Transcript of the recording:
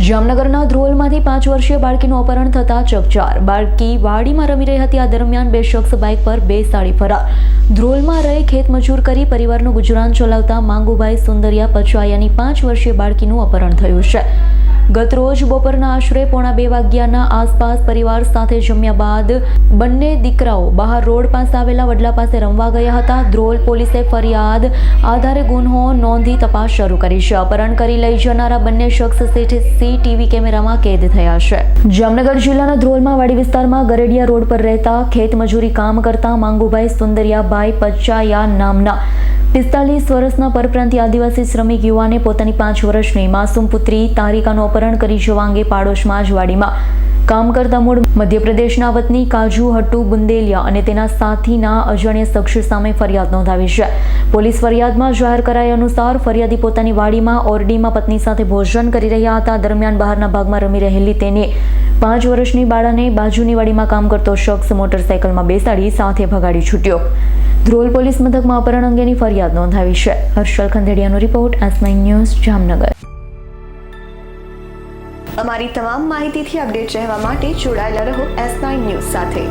જામનગરના ધ્રોલમાંથી 5 વર્ષીય બાળકીનું અપહરણ થતા ચકચાર। બાળકી વાડીમાં રમી રહી હતી। આ દરમિયાન બે શખ્સ બાઇક પર બેસાડી ફરાર। ધ્રોલમાં રહી ખેતમજૂર કરી પરિવારનું ગુજરાન ચલાવતા માંગુભાઈ સુંદરિયા પચાયાની 5 વર્ષીય બાળકીનું અપહરણ થયું છે। ગત રોજ બપોરના આશરે 1:45 વાગ્યાના આસપાસ પરિવાર સાથે જમ્યા બાદ બંને દીકરાઓ બહાર રોડ પાસે આવેલા વડલા પાસે રમવા ગયા હતા। ધ્રોલ પોલીસે ફરિયાદ આધારે ગુન્હો નોંધી તપાસ શરૂ કરી છે। અપહરણ કરી લઈ જનારા બંને શખ્સ સીસીટીવી કેમેરામાં કેદ થયા છે। જામનગર જિલ્લાના ધ્રોલમાં વાડી વિસ્તારમાં ગરેડિયા રોડ પર રહેતા ખેતમજૂરી કામ કરતા માંગુભાઈ સુંદરિયાભાઈ પચાયા નામના 45 વર્ષના પરપ્રાંતીય આદિવાસી શ્રમિક યુવાને પોતાની 5 વર્ષની માસૂમ પુત્રી તારિકાનું અપહરણ કરી જવા અંગે પાડોશમાં જ વાડીમાં કામ કરતા મૂળ મધ્યપ્રદેશના વતની કાજુ હટ્ટુ બુંદેલિયા અને તેના સાથીના અજાણ્યા શખ્સ સામે ફરિયાદ નોંધાવી છે। પોલીસ ફરિયાદમાં જાહેર કરાયા અનુસાર ફરિયાદી પોતાની વાડીમાં ઓરડીમાં પત્ની સાથે ભોજન કરી રહ્યા હતા। દરમિયાન બહારના ભાગમાં રમી રહેલી તેને 5 વર્ષની બાળાને બાજુની વાડીમાં કામ કરતો શખ્સ મોટરસાઇકલમાં બેસાડી સાથે ભગાડી છૂટ્યો। ધ્રોલ પોલીસ મથકમાં અપહરણ અંગેની ફરિયાદ નોંધાવી છે। હર્ષલ ખંડેડિયાનો રિપોર્ટ, S9 ન્યૂઝ, જામનગર। અમારી તમામ માહિતીથી અપડેટ રહેવા માટે જોડાયેલા રહો S9 ન્યૂઝ સાથે।